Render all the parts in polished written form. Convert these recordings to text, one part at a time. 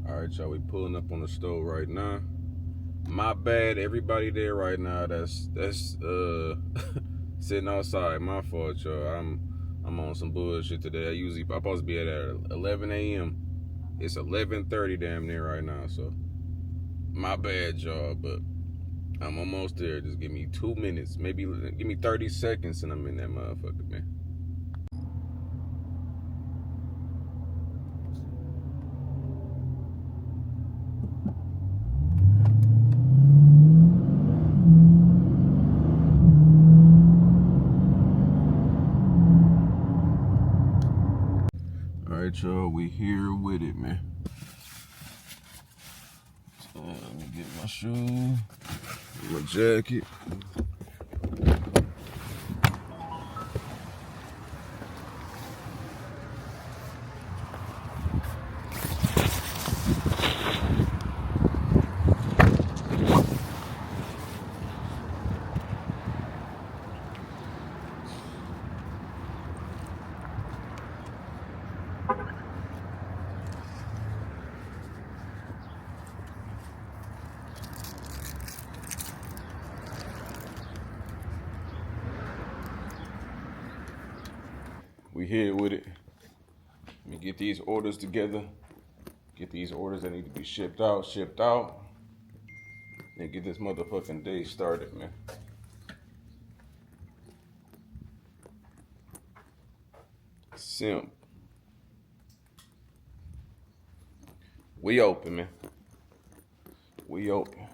All right, y'all, we pulling up on the stove right now. My bad, everybody there right now. That's sitting outside. My fault, y'all. I'm on some bullshit today. I'm supposed to be at 11 a.m. It's 11:30 damn near right now. So my bad, y'all. But I'm almost there. Just give me 2 minutes, maybe give me 30 seconds, and I'm in that motherfucker, man. All right, y'all, we here with it, man. So, let me get my shoe, my jacket. We here with it. Let me get these orders together. Get these orders that need to be shipped out. And get this motherfucking day started, man. Simp. We open, man. We open.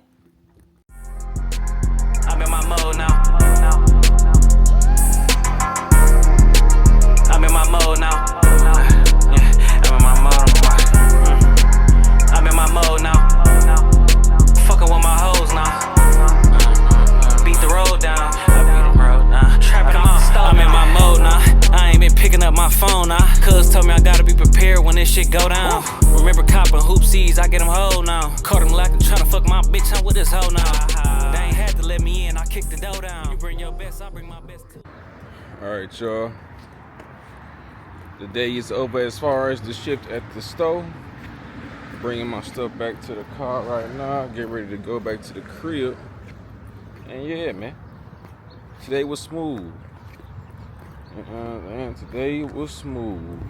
I'm in my mode now. I'm in my mode now. Yeah, I'm in my mode. I'm in my mode now. Fucking with my hoes now. Beat the road down. Trapping off the stove. I'm in my mode now. I ain't been picking up my phone now. Cuz told me I gotta be prepared when this shit go down. Remember copping hoopsies, I get them whole now. Caught him like I'm trying to fuck my bitch, I'm with this hoe now. They ain't had to let me in, I kicked the door down. You bring your best, I bring my best too. Alright, y'all. The day is over as far as the shift at the store. Bringing my stuff back to the car right now. Get ready to go back to the crib. And yeah, man. Today was smooth. And today was smooth.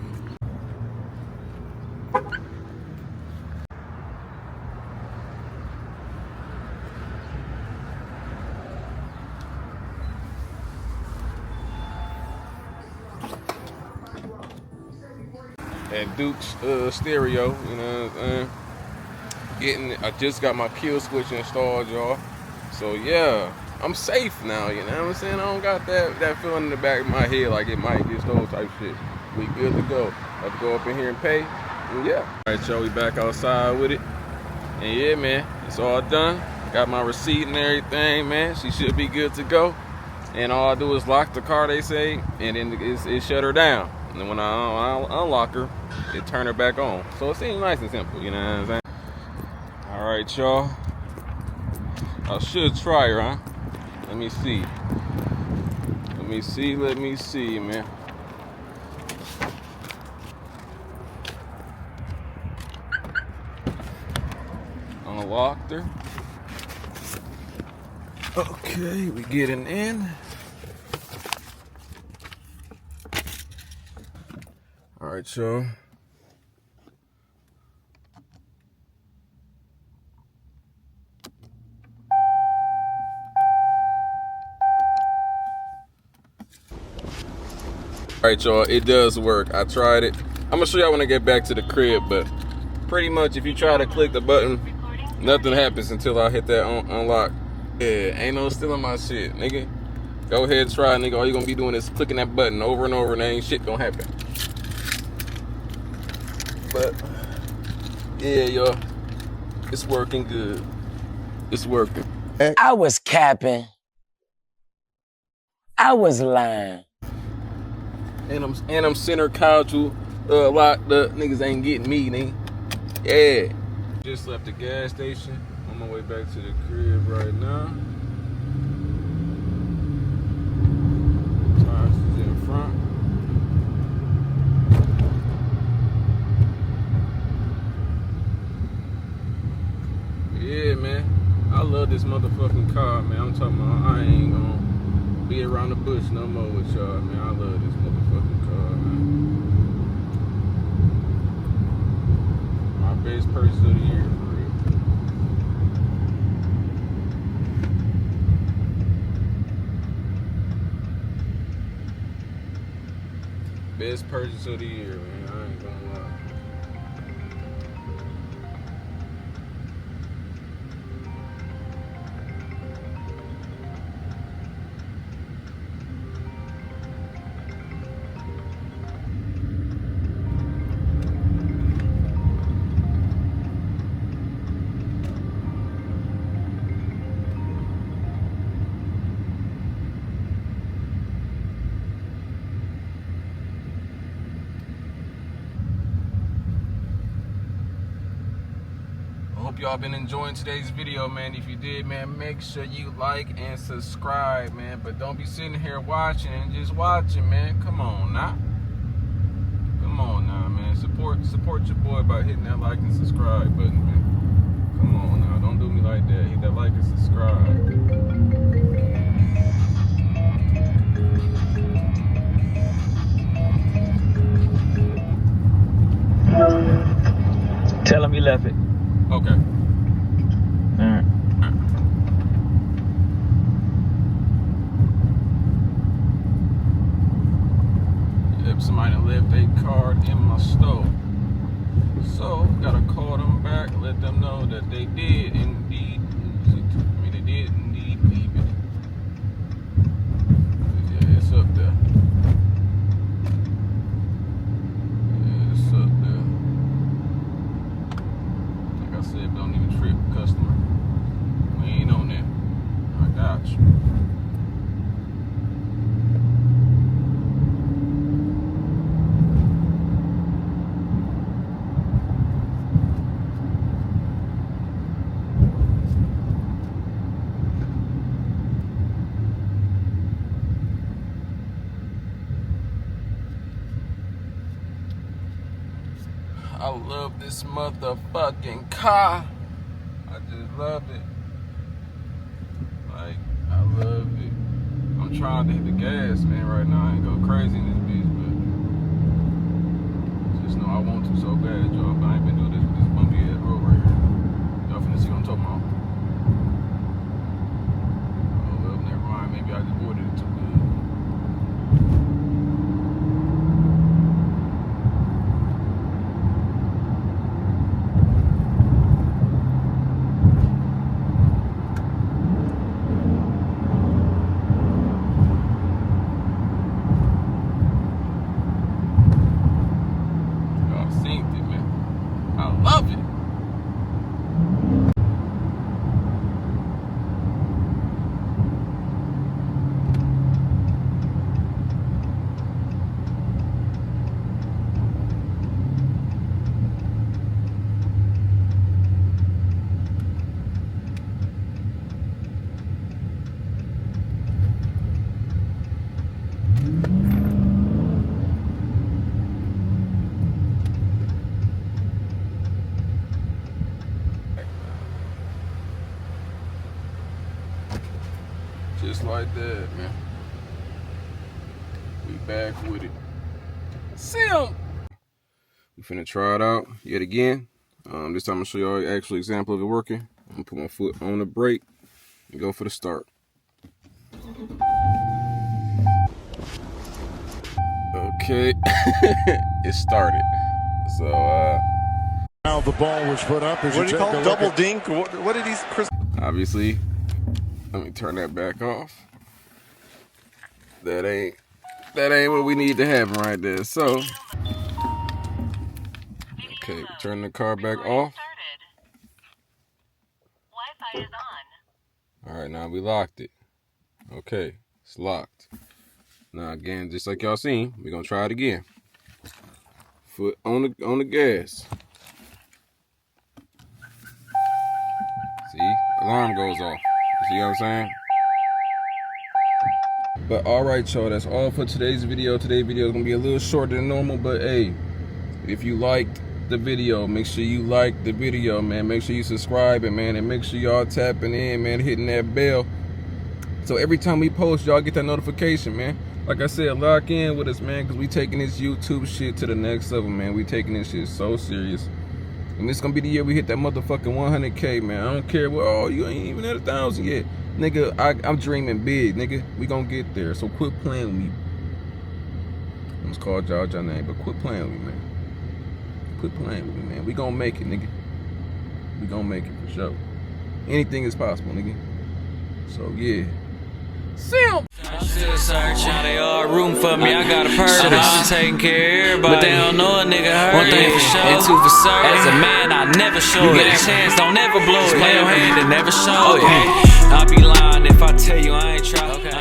At Duke's stereo, you know what I'm saying? I just got my kill switch installed, y'all. So yeah, I'm safe now, you know what I'm saying? I don't got that feeling in the back of my head like it might get stole type shit. We good to go. Have to go up in here and pay. And yeah. Alright, y'all, we back outside with it. And yeah, man, it's all done. Got my receipt and everything, man. She should be good to go. And all I do is lock the car, they say, and then it shut her down. And then when I unlock her, it turn her back on. So it seems nice and simple, you know what I'm saying? Alright, y'all. I should try her, huh? Let me see. Let me see, man. Unlocked her. Okay, we getting in. All right, y'all. All right, y'all, it does work. I tried it. I'm gonna show y'all when I get back to the crib, but pretty much if you try to click the button, nothing happens until I hit that unlock. Yeah, ain't no stealing my shit, nigga. Go ahead, try, nigga. All you gonna be doing is clicking that button over and over, and ain't shit gonna happen. But yeah, y'all, it's working good. It's working. I was capping. I was lying. And I'm center console. A lot the niggas ain't getting me, nigga. Yeah. Just left the gas station. On my way back to the crib right now. Tires is in front. love this motherfucking car, man. I'm talking about I ain't gonna be around the bush no more with y'all, man. I love this motherfucking car, man. My best purchase of the year, for real. Best purchase of the year, man. I ain't gonna lie. Hope y'all been enjoying today's video, man. If you did, man, make sure you like and subscribe, man. But don't be sitting here watching and just watching, man. Come on now. Come on now, man. Support your boy by hitting that like and subscribe button, man. Come on now. Don't do me like that. Hit that like and subscribe. Tell him you left it. Okay. Alright. If somebody left a card in my store, so gotta call them back, let them know that they did indeed lose it. I mean, they did indeed leave it. Yeah, it's up there. Yeah, it's up there. Like I said, don't even trip, customer. We ain't on that. I got you. I love this motherfucking car. I just love it. Like, I love it. I'm trying to hit the gas, man, right now. I ain't go crazy in this bitch, but just know I want to so bad, y'all. But I ain't been doing this with this bumpy ass road right here. Y'all finna see what I'm talking about. Oh, well, never mind. Maybe I just ordered it too good. Just like that, man. We back with it. Sim! We finna try it out yet again. This time I'm gonna show y'all an actual example of it working. I'm gonna put my foot on the brake and go for the start. Okay, it started. So, Now the ball was put up. What did you call it? Double dink? What did he, Chris? Obviously, let me turn that back off. That ain't what we need to happen right there. So, okay, turn the car back off. Wi-Fi is on. All right, now we locked it. Okay, it's locked. Now again, just like y'all seen, we're gonna try it again. Foot on the gas. See, alarm goes off. You see what I'm saying? But all right, y'all, that's all for today's video. Today's video is gonna be a little shorter than normal, but hey, if you liked the video, make sure you like the video, man. Make sure you subscribe, man, and make sure y'all tapping in, man, hitting that bell. So every time we post, y'all get that notification, man. Like I said, lock in with us, man, because we taking this YouTube shit to the next level, man. We taking this shit so serious. And this gonna be the year we hit that motherfucking 100K, man. I don't care what, oh, you ain't even at 1,000 yet. Nigga, I'm dreaming big, nigga. We gonna get there. So quit playing with me. I almost called y'all name, but quit playing with me, man. Quit playing with me, man. We gonna make it, nigga. We gonna make it for sure. Anything is possible, nigga. So, yeah. Simp! I'm still searching, they all room for me, I got a purpose. I'm taking care of everybody, but they don't know a nigga hurt. One thing for sure, and two for certain. As a man, I never show it. You get a chance, don't ever blow it. Play your hand and never show it. I'll be lying if I tell you I ain't tried.